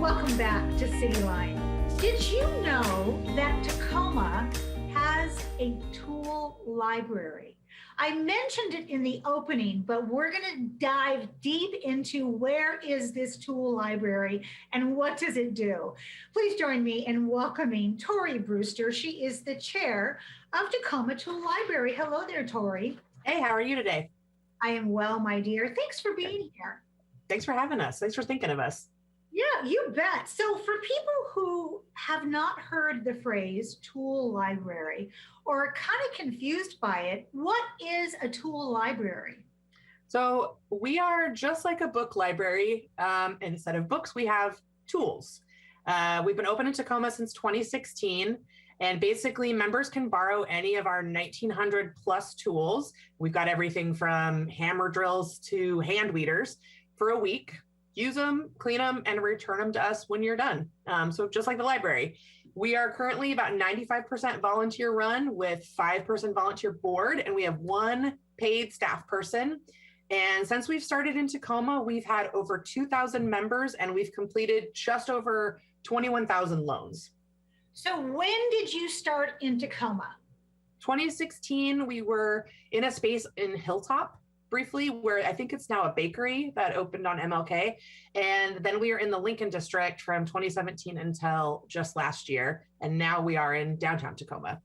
Welcome back to Cityline. Did you know that Tacoma has a tool library? I mentioned it in the opening, but we're going to dive deep into where is this tool library and what does it do? Please join me in welcoming Tori Brewster. She is the chair of Tacoma Tool Library. Hello there, Tori. Hey, how are you today? I am well, my dear. Thanks for being here. Thanks for having us. Thanks for thinking of us. Yeah, you bet. So for people who have not heard the phrase tool library or are kind of confused by it, what is a tool library? So we are just like a book library. Instead of books, we have tools. We've been open in Tacoma since 2016. And basically, members can borrow any of our 1,900 plus tools. We've got everything from hammer drills to hand weeders for a week. Use them, clean them, and return them to us when you're done. So just like the library. We are currently about 95% volunteer run with 5-person volunteer board, and we have one paid staff person. And since we've started in Tacoma, we've had over 2,000 members, and we've completed just over 21,000 loans. So when did you start in Tacoma? 2016, we were in a space in Hilltop briefly, where I think it's now a bakery that opened on MLK. And then we were in the Lincoln district from 2017 until just last year. And now we are in downtown Tacoma.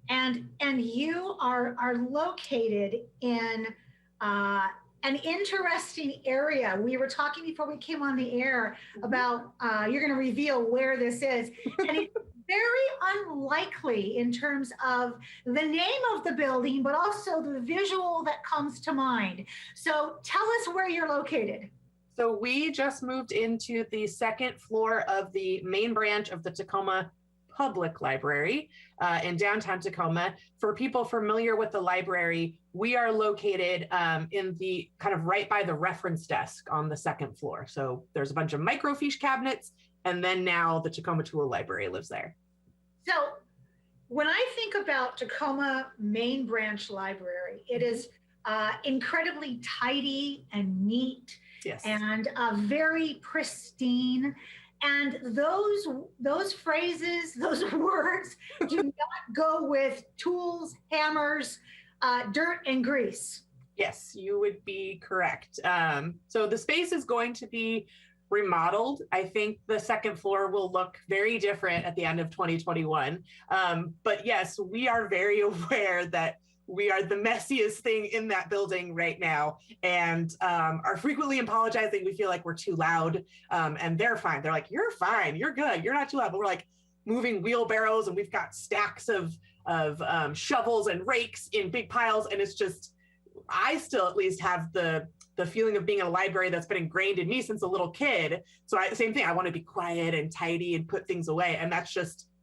And you are located in an interesting area. We were talking before we came on the air about, you're going to reveal where this is. And it's very unlikely in terms of the name of the building, but also the visual that comes to mind. So tell us where you're located. So we just moved into the second floor of the main branch of the Tacoma Public Library in downtown Tacoma. For people familiar with the library, we are located in the kind of right by the reference desk on the second floor. So there's a bunch of microfiche cabinets, and then now the Tacoma Tool Library lives there. So when I think about Tacoma Main Branch Library, it is incredibly tidy and neat. Yes. And very pristine. And those phrases, those words do not go with tools, hammers, dirt, and grease. Yes, you would be correct. So the space is going to be remodeled. I think the second floor will look very different at the end of 2021. But yes, we are very aware that we are the messiest thing in that building right now, and are frequently apologizing. We feel like we're too loud, and they're fine. They're like, "You're fine. You're good. You're not too loud." But we're like moving wheelbarrows, and we've got stacks of shovels and rakes in big piles, and it's just, I still at least have the feeling of being in a library that's been ingrained in me since a little kid. So same thing. I want to be quiet and tidy and put things away, and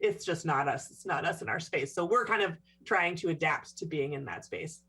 it's just not us. It's not us in our space. So we're kind of trying to adapt to being in that space.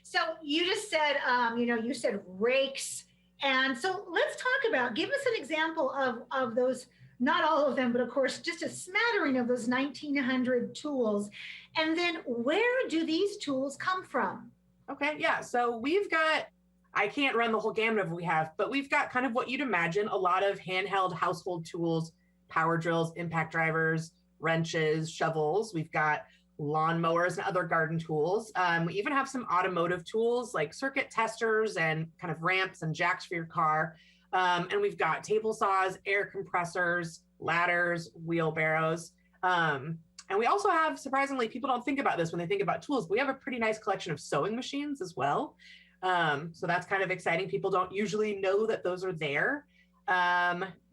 So you just said, you said rakes. And so let's talk about, give us an example of those, not all of them, but of course, just a smattering of those 1,900 tools. And then where do these tools come from? Okay, yeah. So we've got, I can't run the whole gamut of what we have, but we've got kind of what you'd imagine, a lot of handheld household tools, power drills, impact drivers, wrenches, shovels. We've got lawn mowers and other garden tools. We even have some automotive tools like circuit testers and kind of ramps and jacks for your car. And we've got table saws, air compressors, ladders, wheelbarrows. And we also have, surprisingly, people don't think about this when they think about tools, but we have a pretty nice collection of sewing machines as well. So that's kind of exciting. People don't usually know that those are there.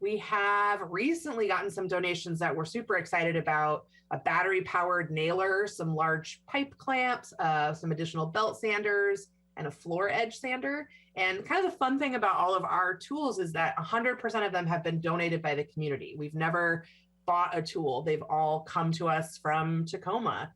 We have recently gotten some donations that we're super excited about: a battery-powered nailer, some large pipe clamps, some additional belt sanders, and a floor edge sander. And kind of the fun thing about all of our tools is that 100% of them have been donated by the community. We've never bought a tool. They've all come to us from Tacoma.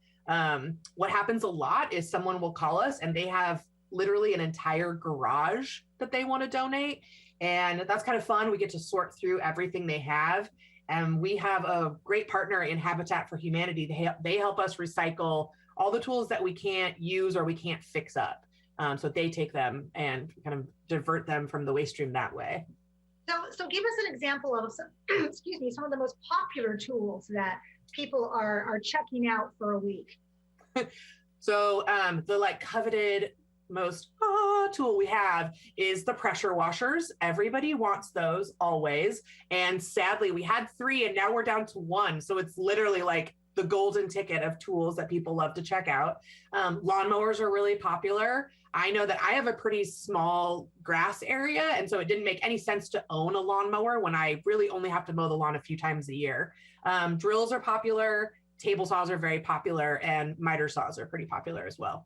What happens a lot is someone will call us and they have literally an entire garage that they want to donate. And that's kind of fun. We get to sort through everything they have. And we have a great partner in Habitat for Humanity. They help us recycle all the tools that we can't use or we can't fix up. So they take them and kind of divert them from the waste stream that way. So give us an example of some, excuse me, some of the most popular tools that people are checking out for a week. So the like coveted most tool we have is the pressure washers. Everybody wants those always. And sadly, we had 3 and now we're down to 1. So it's literally like the golden ticket of tools that people love to check out. Lawnmowers are really popular. I know that I have a pretty small grass area, and so it didn't make any sense to own a lawnmower when I really only have to mow the lawn a few times a year. Drills are popular, table saws are very popular, and miter saws are pretty popular as well.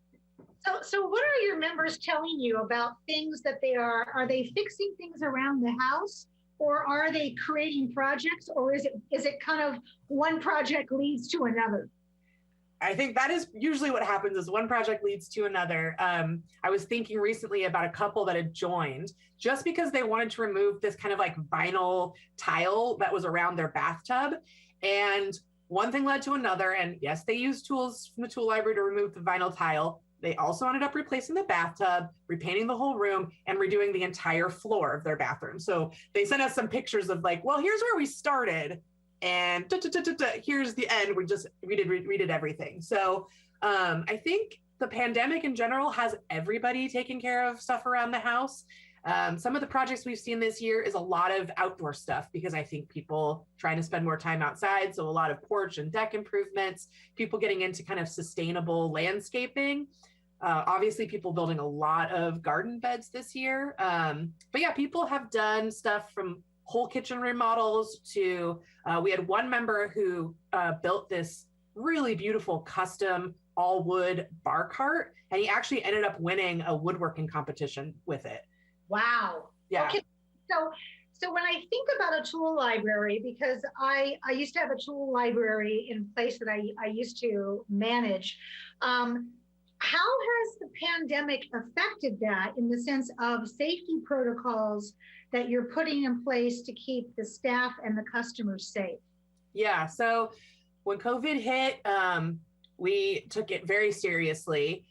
So what are your members telling you about things that are they fixing things around the house, or are they creating projects, or is it kind of one project leads to another? I think that is usually what happens is one project leads to another. I was thinking recently about a couple that had joined just because they wanted to remove this kind of like vinyl tile that was around their bathtub. And one thing led to another. And yes, they used tools from the tool library to remove the vinyl tile. They also ended up replacing the bathtub, repainting the whole room, and redoing the entire floor of their bathroom. So they sent us some pictures of like, well, here's where we started. And here's the end. We did everything. So I think the pandemic in general has everybody taking care of stuff around the house. Some of the projects we've seen this year is a lot of outdoor stuff because I think people trying to spend more time outside. So a lot of porch and deck improvements, people getting into kind of sustainable landscaping. Obviously, people building a lot of garden beds this year. But yeah, people have done stuff from whole kitchen remodels to we had one member who built this really beautiful custom all wood bar cart, and he actually ended up winning a woodworking competition with it. Wow. Yeah. Okay. So when I think about a tool library, because I used to have a tool library in a place that I used to manage, how has the pandemic affected that in the sense of safety protocols that you're putting in place to keep the staff and the customers safe? Yeah. So when COVID hit, we took it very seriously.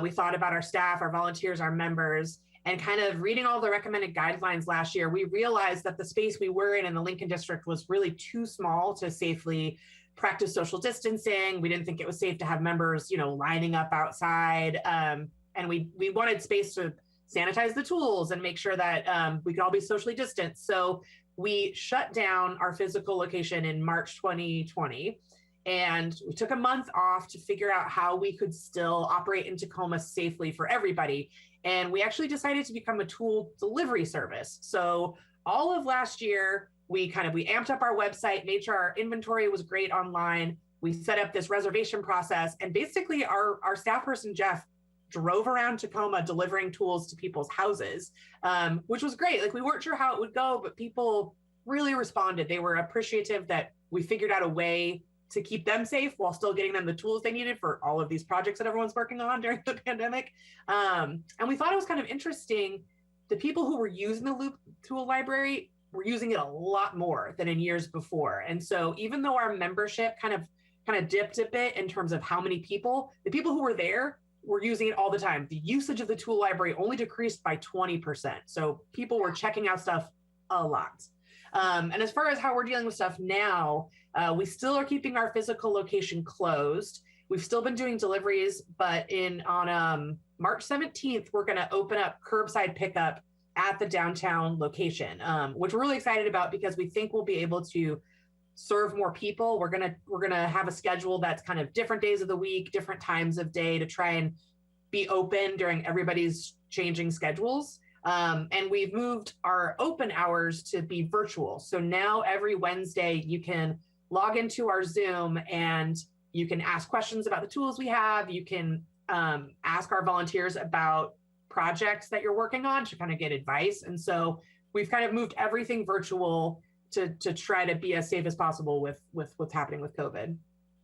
We thought about our staff, our volunteers, our members, and kind of reading all the recommended guidelines last year, we realized that the space we were in the Lincoln District was really too small to safely practice social distancing. We didn't think it was safe to have members, lining up outside. And we wanted space to sanitize the tools and make sure that we could all be socially distanced. So we shut down our physical location in March 2020. And we took a month off to figure out how we could still operate in Tacoma safely for everybody. And we actually decided to become a tool delivery service. So all of last year, we amped up our website, made sure our inventory was great online. We set up this reservation process, and basically our staff person, Jeff, drove around Tacoma delivering tools to people's houses, which was great. Like, we weren't sure how it would go, but people really responded. They were appreciative that we figured out a way to keep them safe while still getting them the tools they needed for all of these projects that everyone's working on during the pandemic. And we thought it was kind of interesting. The people who were using the Loop tool library were using it a lot more than in years before. And so even though our membership kind of dipped a bit in terms of how many people, the people who were there were using it all the time. The usage of the tool library only decreased by 20%. So people were checking out stuff a lot. And as far as how we're dealing with stuff now, we still are keeping our physical location closed. We've still been doing deliveries, but on March 17th, we're going to open up curbside pickup at the downtown location, which we're really excited about because we think we'll be able to serve more people. We're gonna have a schedule that's kind of different days of the week, different times of day to try and be open during everybody's changing schedules. And we've moved our open hours to be virtual. So now every Wednesday you can log into our Zoom and you can ask questions about the tools we have. You can ask our volunteers about projects that you're working on to kind of get advice. And so we've kind of moved everything virtual to try to be as safe as possible with what's happening with COVID.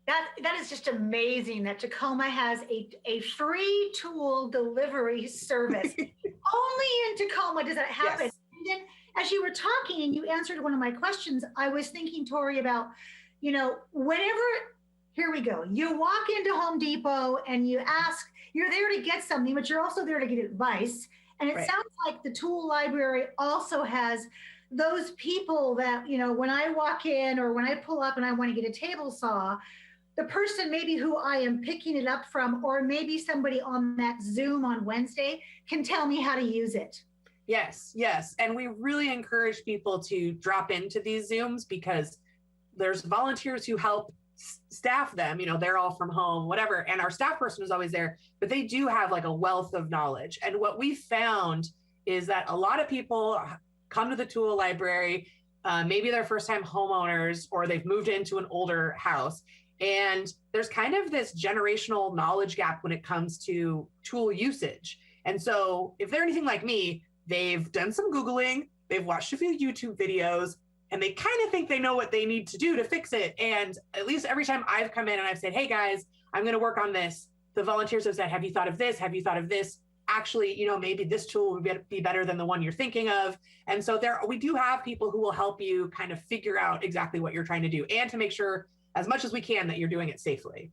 That is just amazing that Tacoma has a free tool delivery service. Only in Tacoma does that happen. Yes. And then as you were talking and you answered one of my questions, I was thinking, Tori, about, whenever, here we go, you walk into Home Depot and you ask, you're there to get something, but you're also there to get advice. And it Right. sounds like the tool library also has those people that, when I walk in or when I pull up and I want to get a table saw, the person maybe who I am picking it up from, or maybe somebody on that Zoom on Wednesday can tell me how to use it. Yes, yes. And we really encourage people to drop into these Zooms because there's volunteers who help staff them. They're all from home, whatever. And our staff person is always there, but they do have like a wealth of knowledge. And what we found is that a lot of people come to the tool library, maybe they're first time homeowners or they've moved into an older house. And there's kind of this generational knowledge gap when it comes to tool usage. And so if they're anything like me, they've done some Googling, they've watched a few YouTube videos, and they kind of think they know what they need to do to fix it. And at least every time I've come in and I've said, hey guys, I'm going to work on this, the volunteers have said, have you thought of this? Have you thought of this? Actually, maybe this tool would be better than the one you're thinking of. And so we do have people who will help you kind of figure out exactly what you're trying to do and to make sure as much as we can that you're doing it safely.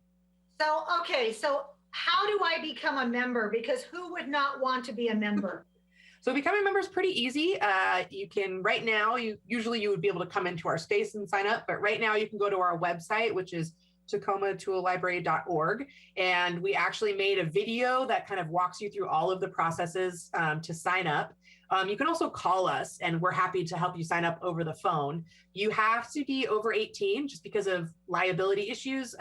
So, okay. So how do I become a member? Because who would not want to be a member? So becoming a member is pretty easy. You can, right now, you would be able to come into our space and sign up, but right now you can go to our website, which is tacomatoolllibrary.org. And we actually made a video that kind of walks you through all of the processes to sign up. You can also call us and we're happy to help you sign up over the phone. You have to be over 18 just because of liability issues.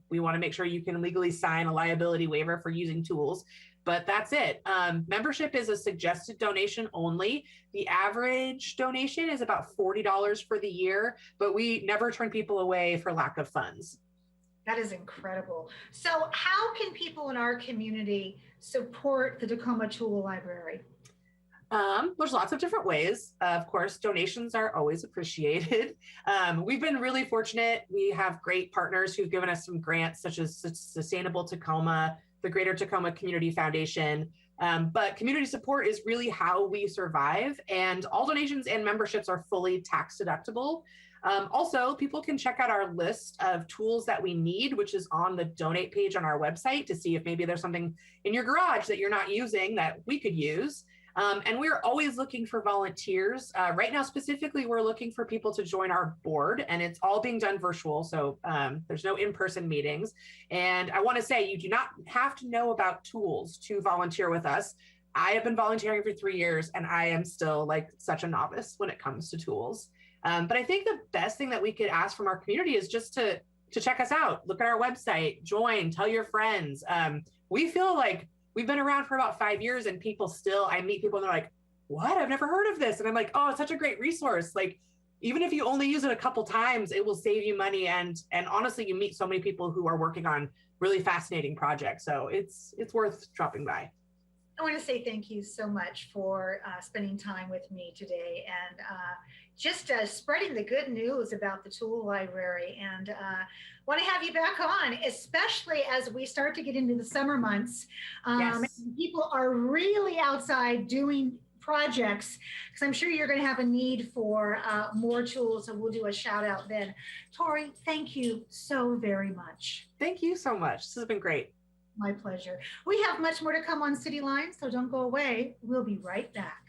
We want to make sure you can legally sign a liability waiver for using tools. But that's it. Membership is a suggested donation only. The average donation is about $40 for the year, but we never turn people away for lack of funds. That is incredible. So how can people in our community support the Tacoma Tool Library? There's lots of different ways. Of course, donations are always appreciated. We've been really fortunate. We have great partners who've given us some grants, such as Sustainable Tacoma, the Greater Tacoma Community Foundation. But community support is really how we survive, and all donations and memberships are fully tax deductible. Also, people can check out our list of tools that we need, which is on the donate page on our website to see if maybe there's something in your garage that you're not using that we could use. And we're always looking for volunteers. Right now, specifically, we're looking for people to join our board, and it's all being done virtual. So there's no in-person meetings. And I want to say you do not have to know about tools to volunteer with us. I have been volunteering for 3 years, and I am still like such a novice when it comes to tools. But I think the best thing that we could ask from our community is just to check us out, look at our website, join, tell your friends. We feel like we've been around for about 5 years and I meet people and they're like, what? I've never heard of this. And I'm like, oh, it's such a great resource. Like, even if you only use it a couple times, it will save you money. And honestly, you meet so many people who are working on really fascinating projects. So it's worth dropping by. I want to say thank you so much for spending time with me today and just spreading the good news about the tool library, and want to have you back on, especially as we start to get into the summer months. Yes. People are really outside doing projects, because I'm sure you're going to have a need for more tools, so we'll do a shout out then. Tori, thank you so very much. Thank you so much. This has been great. My pleasure. We have much more to come on Cityline, so don't go away. We'll be right back.